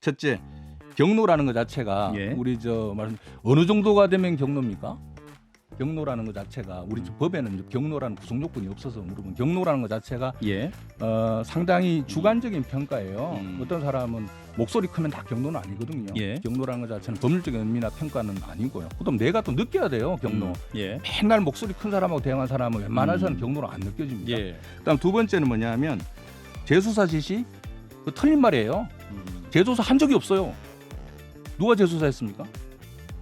첫째, 경로라는 것 자체가 예. 우리 말씀 어느 정도가 되면 경로입니까? 경로라는 것 자체가 우리 법에는 경로라는 구성 요건이 없어서 물으면 경로라는 것 자체가 예. 상당히 주관적인 평가예요. 음. 어떤 사람은 목소리 크면 다 경로는 아니거든요. 예. 경로라는 것 자체는 법률적인 의미나 평가는 아니고요. 그럼 내가 또 느껴야 돼요. 경로. 예. 맨날 목소리 큰 사람하고 대화한 사람은 웬만해서는 경로로 안 느껴집니다. 예. 그다음 두 번째는 뭐냐면 재수사 지시 그 틀린 말이에요. 재조사 한 적이 없어요. 누가 재수사했습니까?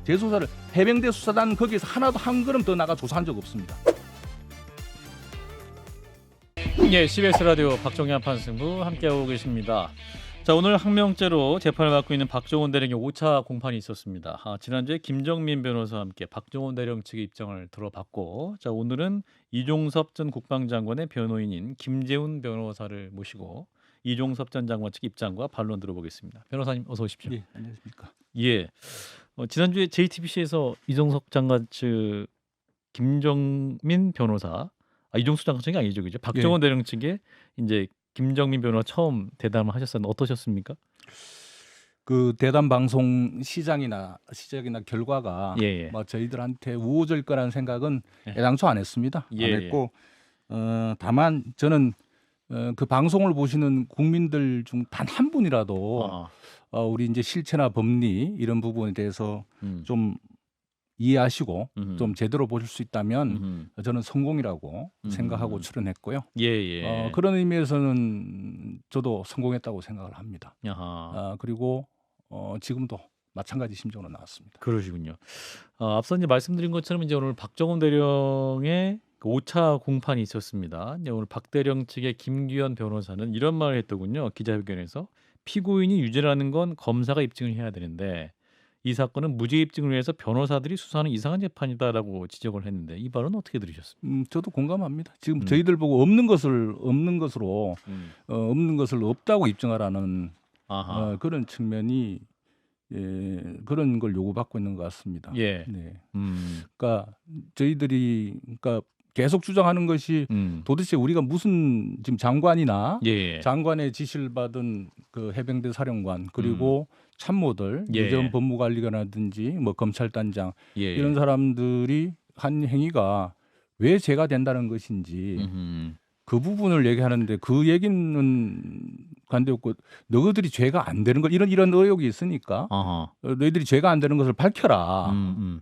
재수사를 해병대 수사단 거기서 하나도 한 걸음 더 나가 조사한 적 없습니다. 예, CBS 라디오 박종현 판승부 함께하고 계십니다. 자, 오늘 항명죄로 재판을 받고 있는 박종원 대령의 5차 공판이 있었습니다. 지난주에 김정민 변호사와 함께 박종원 대령 측의 입장을 들어봤고, 자, 오늘은 이종섭 전 국방장관의 변호인인 김재훈 변호사를 모시고 이종섭 전 장관 측 입장과 반론 들어보겠습니다. 변호사님 어서 오십시오. 예, 안녕하십니까. 예, 지난주에 JTBC에서 이종섭 장관 측 김정민 변호사, 이종섭 장관 측이 아니죠, 그죠? 박종원 대령 측에 이제 김정민 변호사 처음 대담을 하셨었는데 어떠셨습니까? 그 대담 방송 시작이나 결과가 예. 뭐 저희들한테 우호적일 거라는 생각은 예. 애당초 안 했습니다. 예, 안 했고 다만 저는 그 방송을 보시는 국민들 중 단 한 분이라도 우리 이제 실체나 법리 이런 부분에 대해서 좀 이해하시고 좀 제대로 보실 수 있다면 저는 성공이라고 생각하고 출연했고요. 예. 그런 의미에서는 저도 성공했다고 생각을 합니다. 그리고 지금도 마찬가지 심정으로 나왔습니다. 그러시군요. 앞서 이제 말씀드린 것처럼 이제 오늘 박정원 대령의 5차 공판이 있었습니다. 이제 오늘 박 대령 측의 김규현 변호사는 이런 말을 했더군요. 기자회견에서 피고인이 유죄라는 건 검사가 입증을 해야 되는데 이 사건은 무죄 입증을 위해서 변호사들이 수사하는 이상한 재판이다라고 지적을 했는데 이 발언은 어떻게 들으셨습니까? 저도 공감합니다. 지금 저희들 보고 없는 것을 없는 것으로 없는 것을 없다고 입증하라는 그런 측면이 그런 걸 요구받고 있는 것 같습니다. 예. 네. 그러니까 저희들이 계속 주장하는 것이 도대체 우리가 무슨 지금 장관이나 장관의 지시를 받은 그 해병대 사령관 그리고 참모들 예전 법무관리관이라든지 뭐 검찰단장 이런 사람들이 한 행위가 왜 죄가 된다는 것인지 그 부분을 얘기하는데 그 얘기는 관대없고 너희들이 죄가 안 되는 걸 이런 의혹이 있으니까 너희들이 죄가 안 되는 것을 밝혀라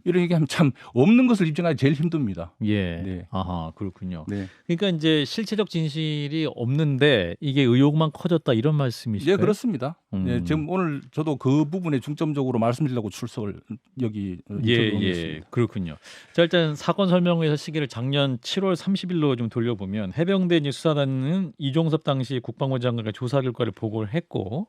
이런 얘기하면 참 없는 것을 입증하기 제일 힘듭니다. 예. 네. 그렇군요. 네. 그러니까 이제 실체적 진실이 없는데 이게 의혹만 커졌다 이런 말씀이시죠? 예, 그렇습니다. 예, 지금 오늘 저도 그 부분에 중점적으로 말씀드리려고 출석을 여기 예, 그렇군요. 자, 일단 사건 설명회에서 시기를 작년 7월 30일로 좀 돌려보면 해병대 수사단은 이종섭 당시 국방부 장관과 조사 결과를 보고를 했고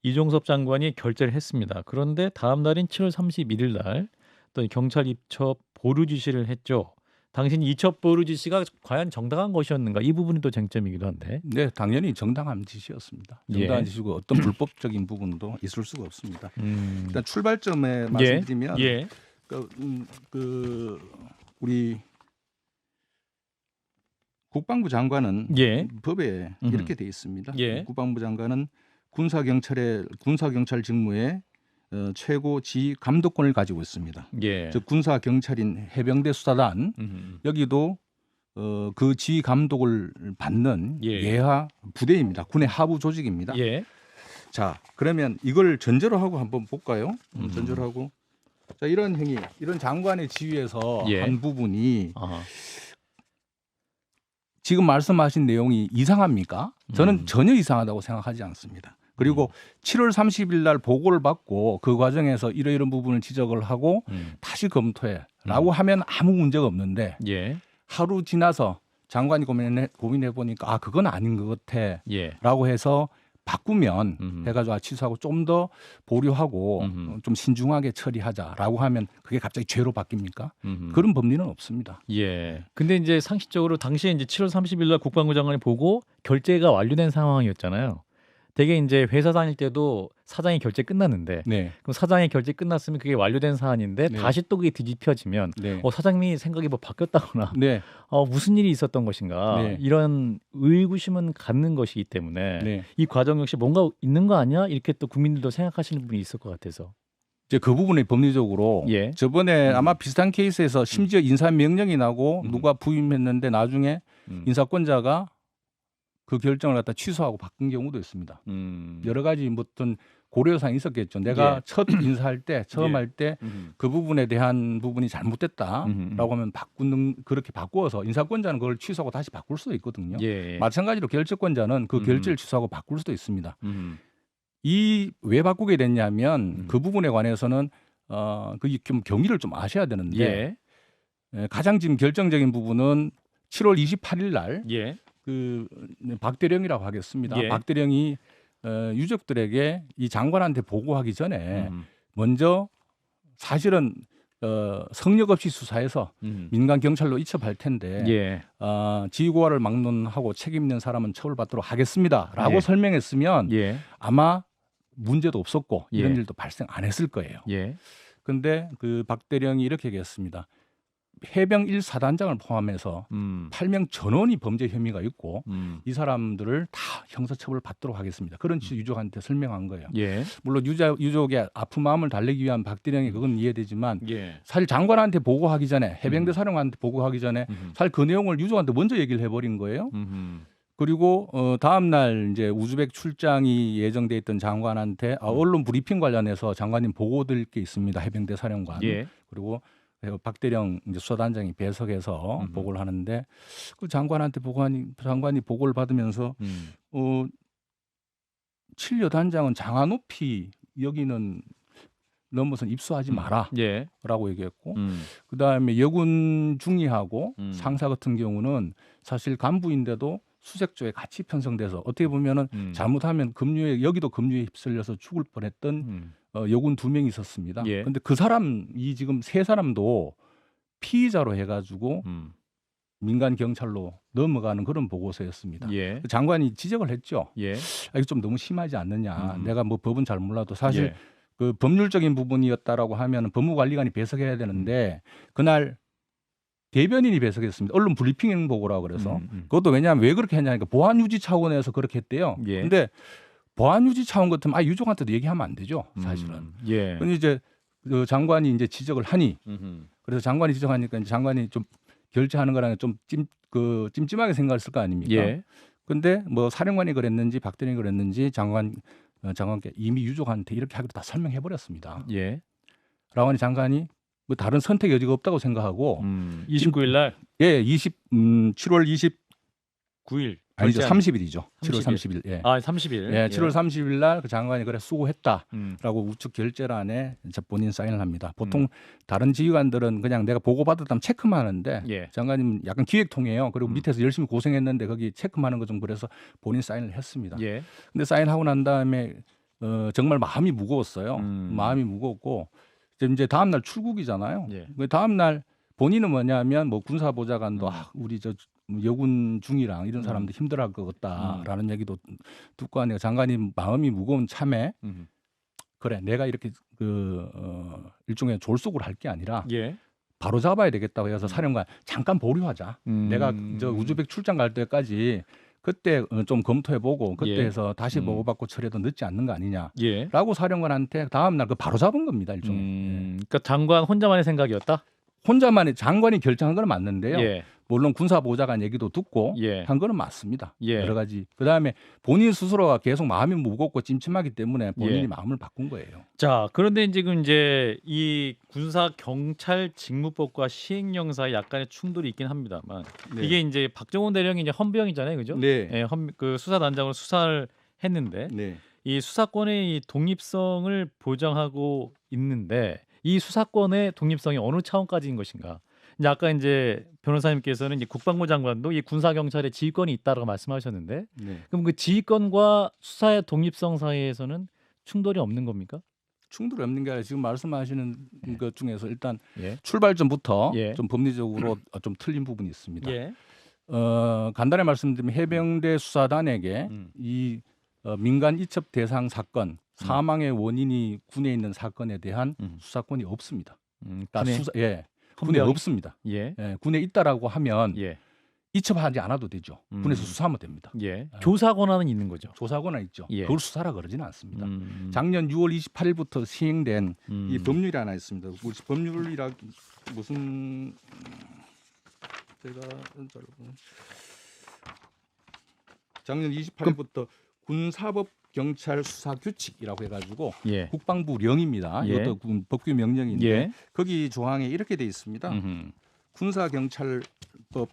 이종섭 장관이 결재를 했습니다. 그런데 다음 날인 7월 31일 날 또 경찰 입첩 보류 지시를 했죠. 당신 이첩 보류 지시가 과연 정당한 것이었는가? 이 부분이 또 쟁점이기도 한데. 네, 당연히 정당한 지시였습니다. 정당한 지시고 어떤 불법적인 부분도 있을 수가 없습니다. 일단 출발점에 말씀드리면 우리 국방부 장관은 법에 이렇게 돼 있습니다. 국방부 장관은 군사경찰 직무에 최고 지휘 감독권을 가지고 있습니다. 즉 군사경찰인 해병대 수사단 여기도 그 지휘 감독을 받는 예하 부대입니다. 군의 하부 조직입니다. 자, 그러면 이걸 전제로 하고 한번 볼까요? 전제로 하고 자, 이런 행위, 이런 장관의 지휘에서 한 부분이 지금 말씀하신 내용이 이상합니까? 저는 전혀 이상하다고 생각하지 않습니다. 그리고 7월 30일 날 보고를 받고 그 과정에서 이런 부분을 지적을 하고 다시 검토해라고 하면 아무 문제가 없는데 하루 지나서 장관이 고민해 보니까 그건 아닌 것 같아라고 해서 바꾸면 해가지고 취소하고 좀 더 보류하고 좀 신중하게 처리하자라고 하면 그게 갑자기 죄로 바뀝니까? 그런 법리는 없습니다. 근데 이제 상식적으로 당시에 이제 7월 30일 날 국방부 장관이 보고 결재가 완료된 상황이었잖아요. 되게 이제 회사 다닐 때도 사장이 결제 끝났는데 네. 그럼 사장이 결제 끝났으면 그게 완료된 사안인데 네. 다시 또 그게 뒤집혀지면 네. 사장님이 생각이 뭐 바뀌었다거나 네. 무슨 일이 있었던 것인가 네. 이런 의구심은 갖는 것이기 때문에 네. 이 과정 역시 뭔가 있는 거 아니야? 이렇게 또 국민들도 생각하시는 분이 있을 것 같아서. 이제 그 부분이 법리적으로 예. 저번에 아마 비슷한 케이스에서 심지어 인사 명령이 나고 누가 부임했는데 나중에 인사권자가 그 결정을 갖다 취소하고 바꾼 경우도 있습니다. 여러 가지 어떤 고려사항이 있었겠죠. 내가 예. 첫 인사할 때 처음 예. 할 때 그 부분에 대한 부분이 잘못됐다라고 하면 그렇게 바꾸어서 인사권자는 그걸 취소하고 다시 바꿀 수도 있거든요. 예. 마찬가지로 결재권자는 그 결재를 취소하고 바꿀 수도 있습니다. 이 왜 바꾸게 됐냐면 그 부분에 관해서는 그 경위를 좀 아셔야 되는데 가장 지금 결정적인 부분은 7월 28일 날 그 박대령이라고 하겠습니다. 예. 박대령이 유족들에게 이 장관한테 보고하기 전에 먼저 사실은 성역 없이 수사해서 민간 경찰로 이첩할 텐데 지휘고하를 막론하고 책임 있는 사람은 처벌받도록 하겠습니다라고 설명했으면 아마 문제도 없었고 이런 일도 발생 안 했을 거예요. 그런데 그 박대령이 이렇게 얘기했습니다. 해병 1사단장을 포함해서 8명 전원이 범죄 혐의가 있고 이 사람들을 다 형사처벌을 받도록 하겠습니다. 그런 취지로 유족한테 설명한 거예요. 물론 유족의 아픈 마음을 달래기 위한 박대령이 그건 이해되지만 사실 장관한테 보고하기 전에 해병대 사령관한테 보고하기 전에 사실 그 내용을 유족한테 먼저 얘기를 해버린 거예요. 그리고 다음 날 이제 우즈벡 출장이 예정돼 있던 장관한테 언론 브리핑 관련해서 장관님 보고 드릴 게 있습니다. 해병대 사령관. 그리고 박대령 이제 수사단장이 배석해서 보고를 하는데 그 장관한테 장관이 보고를 받으면서 7여 단장은 장하 높이 여기는 넘어선 입수하지 마라라고 얘기했고 그다음에 여군 중위하고 상사 같은 경우는 사실 간부인데도 수색조에 같이 편성돼서 어떻게 보면은 잘못하면 여기도 급류에 휩쓸려서 죽을 뻔했던 여군 2명이 있었습니다. 근데 그 사람이 지금 3사람도 피의자로 해가지고 민간 경찰로 넘어가는 그런 보고서였습니다. 장관이 지적을 했죠. 이거 좀 너무 심하지 않느냐. 내가 뭐 법은 잘 몰라도 사실 그 법률적인 부분이었다라고 하면 법무관리관이 배석해야 되는데 그날 대변인이 배석했습니다. 언론 브리핑 보고라고 그래서 그것도 왜냐하면 왜 그렇게 했냐니까 보안 유지 차원에서 그렇게 했대요. 근데 보안 유지 차원 같으면 유족한테도 얘기하면 안 되죠, 사실은. 근데 이제 그 장관이 이제 지적을 하니 그래서 장관이 지적하니까 이제 장관이 좀 결재하는 거랑 좀 찜찜하게 생각했을 거 아닙니까? 근데 뭐 사령관이 그랬는지 박대령이 그랬는지 장관께 이미 유족한테 이렇게 하기로 다 설명해 버렸습니다. 라고 하니 장관이 뭐 다른 선택 여지가 없다고 생각하고 29일 날 7월 29일 아니죠. 30일이죠. 7월 30일. 30일. 7월 30일 날 그 장관이 그래 수고했다라고 우측 결재란에 본인 사인을 합니다. 보통 다른 지휘관들은 그냥 내가 보고받았다면 체크만 하는데 장관님 약간 기획통이에요. 그리고 밑에서 열심히 고생했는데 거기 체크만 하는 거 좀 그래서 본인 사인을 했습니다. 근데 사인하고 난 다음에 정말 마음이 무거웠어요. 마음이 무거웠고 이제 다음 날 출국이잖아요. 다음 날 본인은 뭐냐면 뭐 군사보좌관도 우리 저 여군 중이랑 이런 사람들 힘들어할 것 같다라는 얘기도 듣고 하니까 장관이 마음이 무거운 참에 그래 내가 이렇게 일종의 졸속을 할 게 아니라 바로 잡아야 되겠다고 해서 사령관 잠깐 보류하자. 내가 저 우즈벡 출장 갈 때까지 그때 좀 검토해보고 그때 해서 다시 보고받고 처리해도 늦지 않는 거 아니냐라고 사령관한테 다음 날 그 바로 잡은 겁니다. 일종의. 그러니까 장관 혼자만의 생각이었다? 혼자만의 장관이 결정한 건 맞는데요. 물론 군사보좌관 얘기도 듣고 한 거는 맞습니다. 여러 가지. 그다음에 본인 스스로가 계속 마음이 무겁고 찜찜하기 때문에 본인이 마음을 바꾼 거예요. 자, 그런데 지금 이제 이 군사 경찰 직무법과 시행령 사이 약간의 충돌이 있긴 합니다만 이게 이제 박정훈 대령이 이제 헌병이잖아요, 그죠? 그 수사단장으로 수사를 했는데 이 수사권의 이 독립성을 보장하고 있는데 이 수사권의 독립성이 어느 차원까지인 것인가? 이제 아까 이제 변호사님께서는 이제 국방부 장관도 이 군사 경찰의 지휘권이 있다라고 말씀하셨는데, 그럼 그 지휘권과 수사의 독립성 사이에서는 충돌이 없는 겁니까? 충돌이 없는 게 아니라 지금 말씀하시는 것 중에서 일단 출발 전부터 좀 법리적으로 좀 틀린 부분이 있습니다. 간단히 말씀드리면 해병대 수사단에게 이 민간 이첩 대상 사건, 사망의 원인이 군에 있는 사건에 대한 수사권이 없습니다. 그러니까 군에 없습니다. 예. 예, 군에 있다라고 하면 예. 이첩하지 않아도 되죠. 군에서 수사하면 됩니다. 예. 조사 권한은 있는 거죠. 조사 권한 있죠. 예. 그걸 수사라 그러지는 않습니다. 작년 6월 28일부터 시행된 이 법률이 하나 있습니다. 법률이라 무슨 제가 작년 28일부터 군사법 경찰 수사 규칙이라고 해가지고 예. 국방부령입니다. 예. 이것도 법규 명령인데 예. 거기 조항에 이렇게 돼 있습니다. 군사 경찰법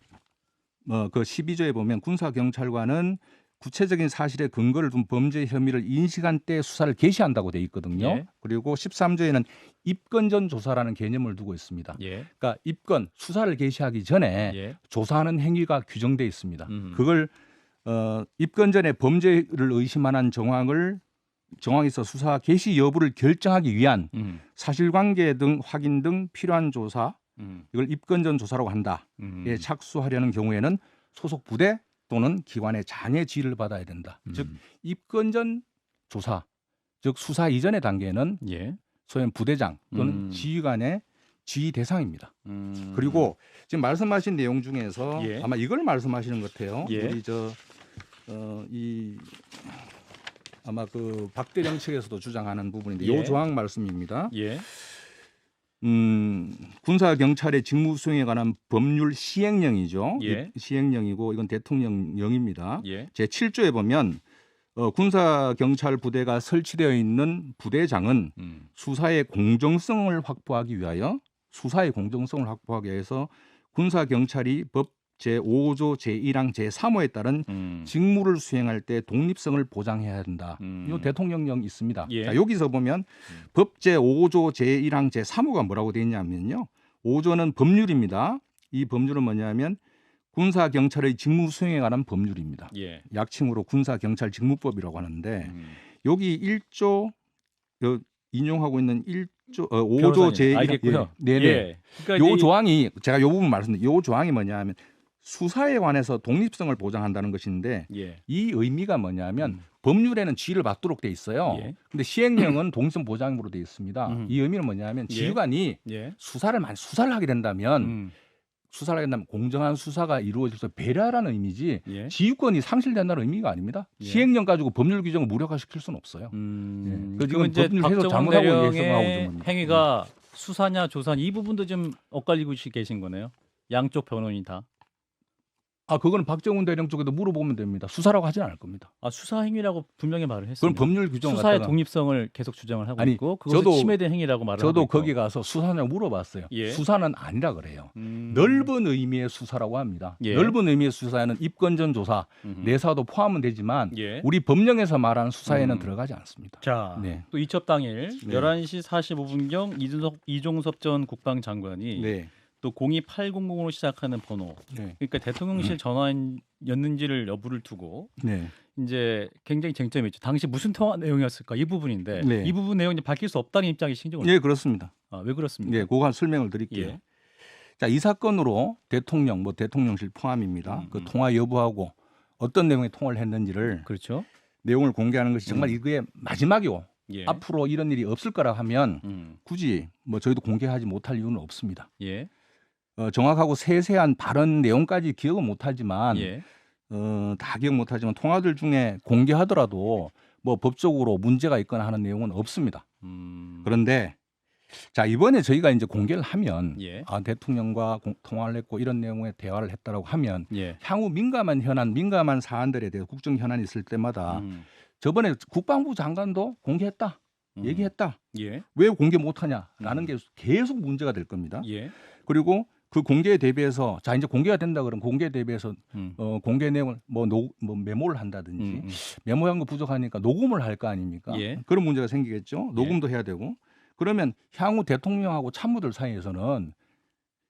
그 12조에 보면 군사 경찰관은 구체적인 사실의 근거를 둔 범죄 혐의를 인식한 때 수사를 개시한다고 돼 있거든요. 예. 그리고 13조에는 입건전 조사라는 개념을 두고 있습니다. 예. 그러니까 입건 수사를 개시하기 전에 예. 조사하는 행위가 규정돼 있습니다. 그걸 입건 전에 범죄를 의심하는 정황이 있어 수사 개시 여부를 결정하기 위한 사실관계 등 확인 등 필요한 조사 이걸 입건 전 조사라고 한다. 예, 착수하려는 경우에는 소속 부대 또는 기관의 장의 지휘를 받아야 된다. 즉 입건 전 조사, 즉 수사 이전의 단계는 예. 소위 부대장 또는 지휘관의 지휘 대상입니다. 그리고 지금 말씀하신 내용 중에서 예. 아마 이걸 말씀하시는 것 같아요. 예. 우리 아마 그 박대령 측에서도 주장하는 부분인데 예. 이 조항 말씀입니다. 예. 군사 경찰의 직무 수행에 관한 법률 시행령이죠. 예. 시행령이고 이건 대통령령입니다. 예. 제 7조에 보면 군사 경찰 부대가 설치되어 있는 부대장은 수사의 공정성을 확보하기 위해서 군사 경찰이 법 제5조 제1항 제3호에 따른 직무를 수행할 때 독립성을 보장해야 한다. 이 대통령령 있습니다. 예. 자, 여기서 보면 법 제5조 제1항 제3호가 뭐라고 되어 있냐면요. 5조는 법률입니다. 이 법률은 뭐냐면 군사 경찰의 직무 수행에 관한 법률입니다. 예. 약칭으로 군사 경찰 직무법이라고 하는데 여기 1조 인용하고 있는 5조 제1항 알겠고요. 네네. 예. 그러니까 요 조항이 제가 요 부분 말씀드린 요 조항이 뭐냐면 수사에 관해서 독립성을 보장한다는 것인데 예. 이 의미가 뭐냐면 법률에는 지휘를 받도록 돼 있어요. 예. 근데 시행령은 독립성 보장으로 돼 있습니다. 이 의미는 뭐냐면 지휘관이 예. 수사를 하게 된다면 공정한 수사가 이루어져서 배려하라는 의미지 예. 지휘권이 상실된다는 의미가 아닙니다. 예. 시행령 가지고 법률 규정을 무력화시킬 수는 없어요. 그 지금 이제 법률 해석 박정훈 잘못하고 대령의 해석하고 행위가 수사냐 조사냐 이 부분도 좀 엇갈리고 계신 거네요. 양쪽 변호인이 다. 그거는 박정훈 대령 쪽에도 물어보면 됩니다. 수사라고 하진 않을 겁니다. 수사 행위라고 분명히 말을 그건 했습니다. 법률 규정 수사의 갖다가 독립성을 계속 주장을 하고 아니, 있고 그것이 저도- 침해된 행위라고 말을 하고 저도 있고. 거기 가서 수사냐고 물어봤어요. 예. 수사는 아니라 그래요. 넓은 의미의 수사라고 합니다. 예. 넓은 의미의 수사에는 입건전 조사, 내사도 포함은 되지만 예. 우리 법령에서 말하는 수사에는 들어가지 않습니다. 자, 네. 또 이첩 당일 네. 11시 45분경 이종섭 전 국방장관이 네. 또 028000으로 시작하는 번호, 네. 그러니까 대통령실 전화였는지를 여부를 두고 네. 이제 굉장히 쟁점이 있죠. 당시 무슨 통화 내용이었을까 이 부분인데 네. 이 부분 내용이 밝힐 수 없다는 입장이 신경을. 예, 그렇습니다. 왜 그렇습니까? 네, 그거 설명을 드릴게요. 예. 자, 이 사건으로 대통령실 포함입니다. 그 통화 여부하고 어떤 내용의 통화를 했는지를 그렇죠. 내용을 공개하는 것이 정말 이게 마지막이고 예. 앞으로 이런 일이 없을 거라 하면 굳이 저희도 공개하지 못할 이유는 없습니다. 예. 정확하고 세세한 발언 내용까지 기억은 못하지만 예. 다 기억 못하지만 통화들 중에 공개하더라도 법적으로 문제가 있거나 하는 내용은 없습니다. 그런데 자, 이번에 저희가 이제 공개를 하면 예. 대통령과 통화를 했고 이런 내용의 대화를 했다라고 하면 예. 향후 민감한 사안들에 대해 국정 현안이 있을 때마다 저번에 국방부 장관도 공개했다. 얘기했다. 예. 왜 공개 못하냐라는 게 계속 문제가 될 겁니다. 예. 그리고 그 공개에 대비해서 자 이제 공개가 된다 그러면 공개에 대비해서 공개 내용을 메모를 한다든지 메모한 거 부족하니까 녹음을 할 거 아닙니까? 예. 그런 문제가 생기겠죠. 녹음도 해야 되고 그러면 향후 대통령하고 참모들 사이에서는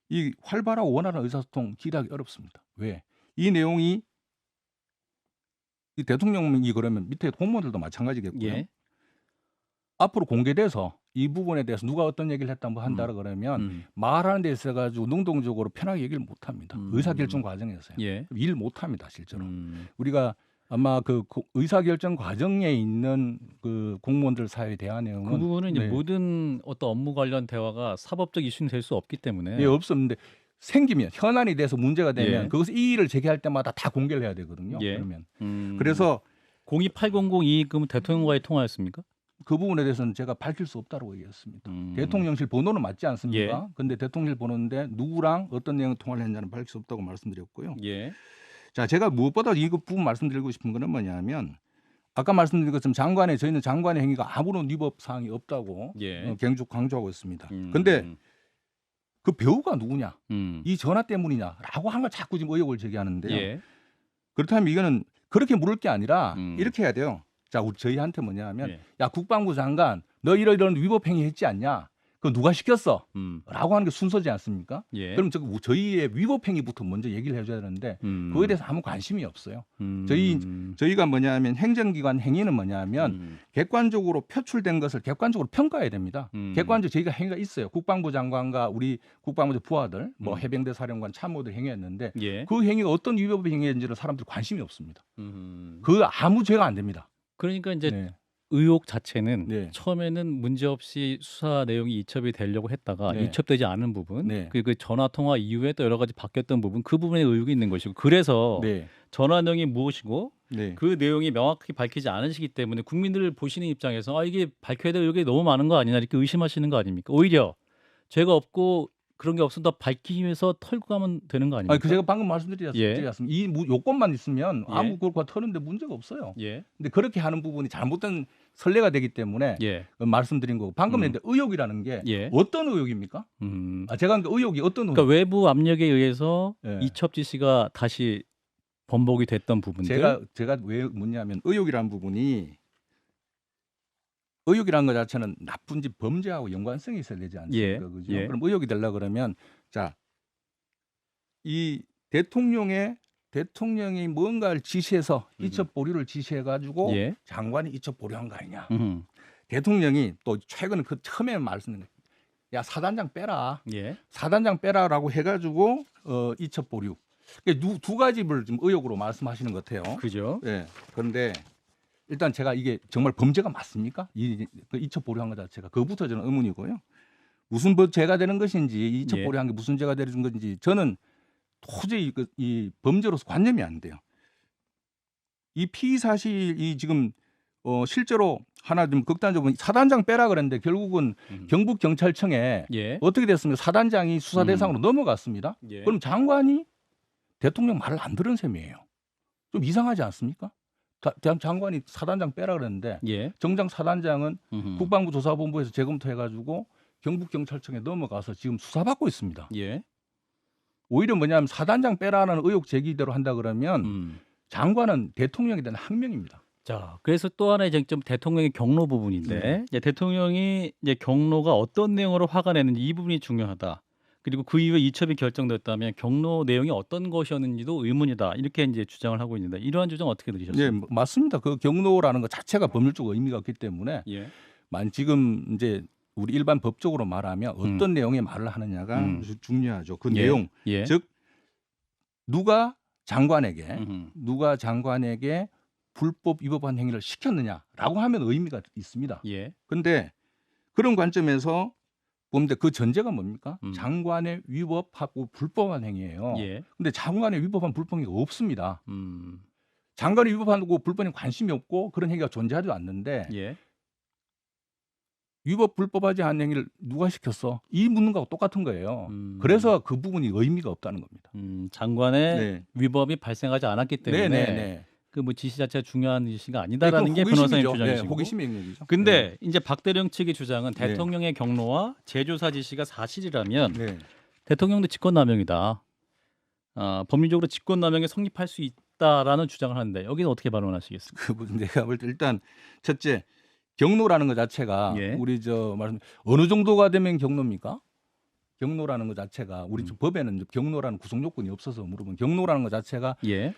이 활발하고 원활한 의사소통 기대하기 어렵습니다. 왜? 이 내용이 이 대통령이 그러면 밑에 공무원들도 마찬가지겠고요. 예. 앞으로 공개돼서 이 부분에 대해서 누가 어떤 얘기를 했다 한다 그러면 말하는 데 있어 가지고 능동적으로 편하게 얘기를 못 합니다. 의사결정 과정에서요. 예. 일 못 합니다, 실제로. 우리가 아마 그 의사결정 과정에 있는 그 공무원들 사이의 대화 내용은 그 부분은 이제 네. 모든 어떤 업무 관련 대화가 사법적 이슈는 될 수 없기 때문에 예, 없었는데 생기면 현안이 돼서 문제가 되면 예. 그것을 이의를 제기할 때마다 다 공개를 해야 되거든요. 예. 그러면 그래서 028002 그럼 대통령과의 통화였습니까? 그 부분에 대해서는 제가 밝힐 수 없다고 얘기했습니다. 대통령실 번호는 맞지 않습니까? 근데 대통령실 번호인데 누구랑 어떤 내용 통화를 했냐는 밝힐 수 없다고 말씀드렸고요. 예. 자, 제가 무엇보다 이 부분 말씀드리고 싶은 거는 뭐냐면 아까 말씀드린 것처럼 저희는 장관의 행위가 아무런 위법 사항이 없다고 예. 계속 강조하고 있습니다. 근데 그 배우가 누구냐? 이 전화 때문이냐라고 한 걸 자꾸 지금 의혹을 제기하는데요. 예. 그렇다면 이거는 그렇게 물을 게 아니라 이렇게 해야 돼요. 자, 저희한테 뭐냐면 예. 야, 국방부 장관 너 이런 위법 행위 했지 않냐? 그거 누가 시켰어? 라고 하는 게 순서지 않습니까? 예. 그럼 저희의 위법 행위부터 먼저 얘기를 해줘야 되는데 그거에 대해서 아무 관심이 없어요. 저희가 뭐냐면 행정기관 행위는 뭐냐면 객관적으로 표출된 것을 객관적으로 평가해야 됩니다. 객관적으로 저희가 행위가 있어요. 국방부 장관과 우리 국방부 부하들, 뭐 해병대 사령관 참모들 행위했는데 예. 그 행위가 어떤 위법 행위인지를 사람들이 관심이 없습니다. 그 아무 죄가 안 됩니다. 그러니까 이제 네. 의혹 자체는 네. 처음에는 문제없이 수사 내용이 이첩이 되려고 했다가 네. 이첩되지 않은 부분, 네. 그 전화 통화 이후에 또 여러 가지 바뀌었던 부분, 그 부분에 의혹이 있는 것이고, 그래서 네. 전화 내용이 무엇이고 네. 그 내용이 명확하게 밝히지 않으시기 때문에 국민들 보시는 입장에서 이게 밝혀야 될 의혹이 너무 많은 거 아니냐 이렇게 의심하시는 거 아닙니까? 오히려 죄가 없고 그런 게 없으면 더 밝히기 위해서 털고 가면 되는 거 아닙니까? 그 제가 방금 말씀드렸습니다. 예. 이 요건만 있으면 예. 아무 그걸 터는데 문제가 없어요. 예. 근데 그렇게 하는 부분이 잘못된 선례가 되기 때문에 예. 말씀드린 거고 방금 냈는데 의혹이라는 게 예. 어떤 의혹입니까? 제가 그러니까 의혹이 어떤 의혹? 그러니까 외부 압력에 의해서 예. 이첩 지시가 다시 번복이 됐던 부분들. 제가 왜 묻냐면 의혹이라는 부분이 의혹이라는 것 자체는 나쁜 짓 범죄하고 연관성이 있어야 되지 않습니까? 예. 그죠? 예. 그럼 의혹이 되려 그러면 자, 이 대통령이 뭔가를 지시해서 이첩 보류를 지시해 가지고 예. 장관이 이첩 보류한 거 아니냐? 음흠. 대통령이 또 최근 그 처음에 말씀드린 야, 사단장 빼라. 예. 사단장 빼라라고 해 가지고 이첩 보류. 그러니까 두 가지를 지금 의혹으로 말씀하시는 것 같아요. 그죠? 예. 그런데 일단 제가 이게 정말 범죄가 맞습니까? 그 이첩 보류한 것 자체가 그부터 저는 의문이고요. 무슨 죄가 되는 것인지 이첩 예. 보류한 게 무슨 죄가 되는 건지 저는 도저히 이 범죄로서 관념이 안 돼요. 이 피의 사실이 지금 실제로 하나 좀 극단적으로 사단장 빼라 그랬는데 결국은 경북 경찰청에 예. 어떻게 됐습니까? 사단장이 수사 대상으로 넘어갔습니다. 예. 그럼 장관이 대통령 말을 안 들은 셈이에요. 좀 이상하지 않습니까? 장관이 사단장 빼라 그랬는데 예. 정작 사단장은 음흠. 국방부 조사본부에서 재검토해가지고 경북 경찰청에 넘어가서 지금 수사받고 있습니다. 예. 오히려 뭐냐면 사단장 빼라는 의혹 제기대로 한다 그러면 장관은 대통령에 대한 항명입니다. 자, 그래서 또 하나의 쟁점 대통령의 경로 부분인데 이제 대통령이 이제 경로가 어떤 내용으로 화가 냈는지 이 부분이 중요하다. 그리고 그 이후에 이첩이 결정됐다면 경로 내용이 어떤 것이었는지도 의문이다. 이렇게 이제 주장을 하고 있는데 이러한 주장 어떻게 들으셨습니까? 네, 맞습니다. 그 경로라는 것 자체가 법률적 의미가 없기 때문에 예. 지금 이제 우리 일반 법적으로 말하면 어떤 내용의 말을 하느냐가 아주 중요하죠. 그 예. 내용, 예. 즉 누가 장관에게 불법 위법한 행위를 시켰느냐라고 하면 의미가 있습니다. 예. 그런데 그런 관점에서 보는데 그 전제가 뭡니까? 장관의 위법하고 불법한 행위예요. 예. 근데 장관의 위법한 불법 행위가 없습니다. 장관이 위법하고 불법에 관심이 없고 그런 행위가 존재하지도 않는데 예. 위법 불법하지 않은 행위를 누가 시켰어? 이 묻는 거하고 똑같은 거예요. 그래서 그 부분이 의미가 없다는 겁니다. 장관의 네. 위법이 발생하지 않았기 때문에 네. 그 뭐 지시 자체가 중요한 지시가 아니다라는 게 변호사님 주장이시고. 호기심의 영역이죠. 근데 이제 박대령 측의 주장은 네. 대통령의 경로와 재조사 지시가 사실이라면 네. 대통령도 직권남용이다. 법률적으로 직권남용이 성립할 수 있다라는 주장을 하는데 여기는 어떻게 반론하시겠습니까? 그 부분 내가 볼 때 일단 첫째 경로라는 것 자체가 예. 우리 말씀 어느 정도가 되면 경로입니까? 경로라는 것 자체가 우리 법에는 경로라는 구성 요건이 없어서 물어보면 경로라는 것 자체가 예.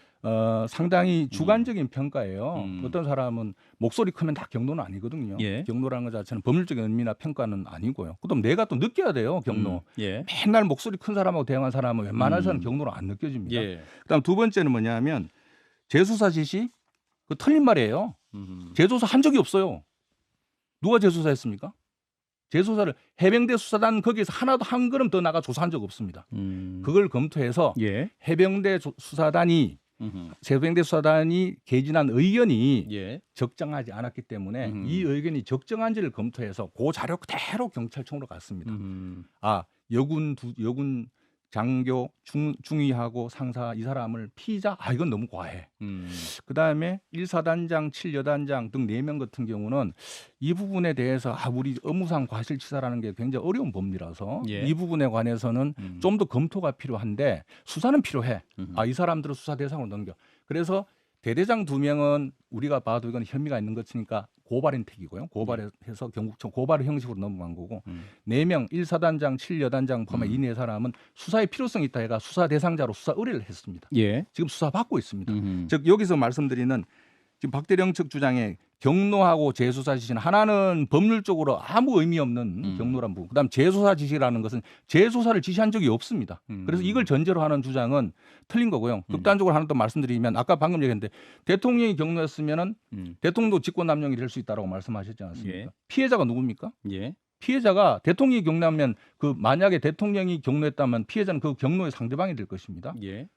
상당히 주관적인 평가예요. 어떤 사람은 목소리 크면 다 경로는 아니거든요. 예. 경로라는 것 자체는 법률적인 의미나 평가는 아니고요. 그다음 내가 또 느껴야 돼요. 경로. 예. 맨날 목소리 큰 사람하고 대응한 사람은 웬만해서는 경로로 안 느껴집니다. 예. 그다음 두 번째는 뭐냐면 재수사 지시 그 틀린 말이에요. 재조사 한 적이 없어요. 누가 재조사했습니까? 재조사를 해병대 수사단 거기에서 하나도 한 걸음 더 나가 조사한 적 없습니다. 그걸 검토해서 예. 해병대 수사단이 해병대 수사단이 개진한 의견이 예. 적정하지 않았기 때문에 이 의견이 적정한지를 검토해서 그 자료 그대로 경찰청으로 갔습니다. 여군 장교 중위하고 상사 이 사람을 피의자 이건 너무 과해. 그다음에 1사단장 7여단장 등 4명 같은 경우는 이 부분에 대해서 우리 업무상 과실치사라는 게 굉장히 어려운 법리라서 예. 이 부분에 관해서는 좀 더 검토가 필요한데 수사는 필요해. 이 사람들을 수사 대상으로 넘겨. 그래서 대대장 2명은 우리가 봐도 이건 혐의가 있는 것이니까 고발인 택이고요. 고발해서 경국청 고발 형식으로 넘어간 거고 4명 1사단장 7여단장 포함한 이 4사람은 수사의 필요성이 있다 해가 수사 대상자로 수사 의뢰를 했습니다. 예. 지금 수사 받고 있습니다. 즉 여기서 말씀드리는 지금 박대령 측 주장에 경로하고 재수사 지시는 하나는 법률적으로 아무 의미 없는 경로란 부분. 그다음 재수사 지시라는 것은 재수사를 지시한 적이 없습니다. 그래서 이걸 전제로 하는 주장은 틀린 거고요. 극단적으로 하나 더 말씀드리면 아까 방금 얘기했는데 대통령이 경로했으면은 대통령도 직권남용이 될 수 있다라고 말씀하셨지 않습니까? 예. 피해자가 누굽니까? 예. 피해자가 대통령이 경로하면 만약에 대통령이 경로했다면 피해자는 그 경로의 상대방이 될 것입니다. 예.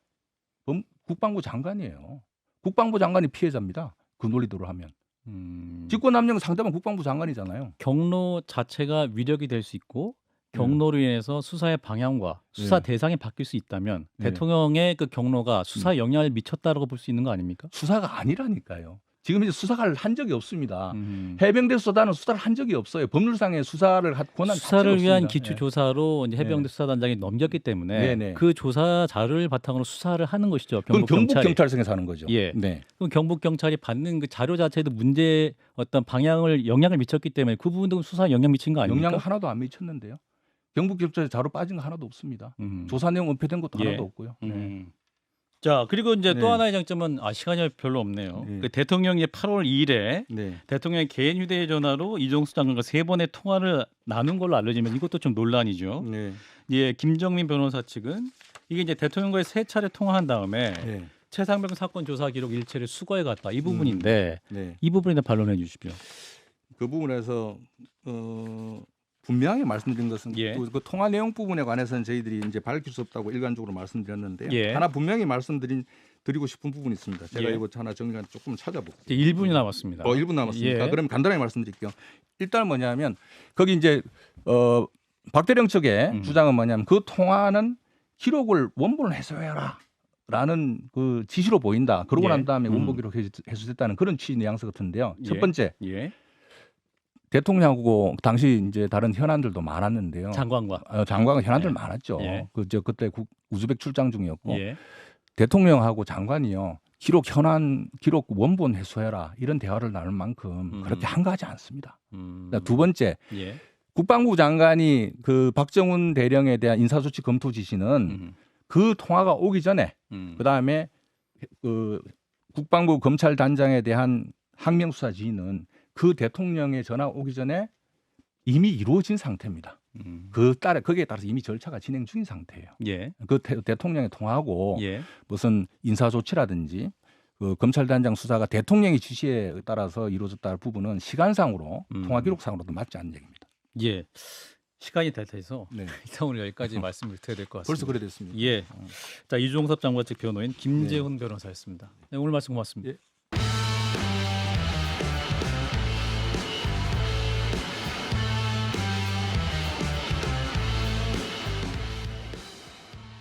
국방부 장관이에요. 국방부 장관이 피해자입니다. 그 논리대로 하면. 직권남용 상대방 국방부 장관이잖아요. 경로 자체가 위력이 될 수 있고 경로로 인해서 수사의 방향과 수사 대상이 바뀔 수 있다면 대통령의 그 경로가 수사에 영향을 미쳤다고 볼 수 있는 거 아닙니까? 수사가 아니라니까요. 지금 이제 수사를 한 적이 없습니다. 해병대 수사단은 수사를 한 적이 없어요. 법률상의 수사를 권한 수사를 위한 기초 조사로 이제 해병대 수사단장이 넘겼기 때문에 그 조사 자료를 바탕으로 수사를 하는 것이죠. 그건 경북 경찰청에서 하는 거죠. 예. 네. 그럼 경북 경찰이 받는 그 자료 자체도 문제 어떤 방향을 영향을 미쳤기 때문에 그 부분도 수사에 영향 미친 거 아닙니까? 영향 하나도 안 미쳤는데요. 경북 경찰에 자료 빠진 거 하나도 없습니다. 조사 내용 은폐된 것도 하나도 없고요. 자, 그리고 이제 또 하나의 장점은 시간이 별로 없네요. 그 대통령이 8월 2일에 대통령의 개인 휴대전화로 이종수 장관과 3번의 통화를 나눈 걸로 알려지면 이것도 좀 논란이죠. 예, 김정민 변호사 측은 이게 이제 대통령과의 3차례 통화한 다음에 최상병 사건 조사 기록 일체를 수거해 갔다 이 부분인데 이 부분에 대해 반론해 주십시오. 그 부분에서 분명하게 말씀드린 것은 그 통화 내용 부분에 관해서는 저희들이 이제 밝힐 수 없다고 일관적으로 말씀드렸는데요. 하나 분명히 말씀드리고 싶은 부분이 있습니다. 제가 이거 하나 정리한 조금 찾아볼게요. 1분이 남았습니다. 1분 남았습니까? 그럼 간단하게 말씀드릴게요. 일단 뭐냐면 거기 이제 박대령 측의 주장은 뭐냐면 그 통화는 기록을 원본을 해소해라라는 그 지시로 보인다. 그러고 난 다음에 원본 기록 해소됐다는 그런 취지 뉘앙스 같은데요. 첫 번째. 대통령하고 당시 이제 다른 현안들도 많았는데요. 장관과 현안들 많았죠. 그때 우즈벡 출장 중이었고 대통령하고 장관이요 기록 원본 해소해라 이런 대화를 나눌 만큼 그렇게 한가하지 않습니다. 두 번째 국방부 장관이 그 박정훈 대령에 대한 인사조치 검토 지시는 그 통화가 오기 전에 그 다음에 그 국방부 검찰단장에 대한 항명수사 지휘는 그 대통령의 전화 오기 전에 이미 이루어진 상태입니다. 거기에 따라서 이미 절차가 진행 중인 상태예요. 그 대통령의 통화하고 무슨 인사조치라든지 그 검찰단장 수사가 대통령의 지시에 따라서 이루어졌다는 부분은 시간상으로 통화 기록상으로도 맞지 않는 얘기입니다. 예, 시간이 다 돼서 일단 오늘 여기까지 말씀을 드려야 될 것 같습니다. 벌써 그래 됐습니다. 자, 이종섭 장관 측 변호인 김재훈 변호사였습니다. 오늘 말씀 고맙습니다.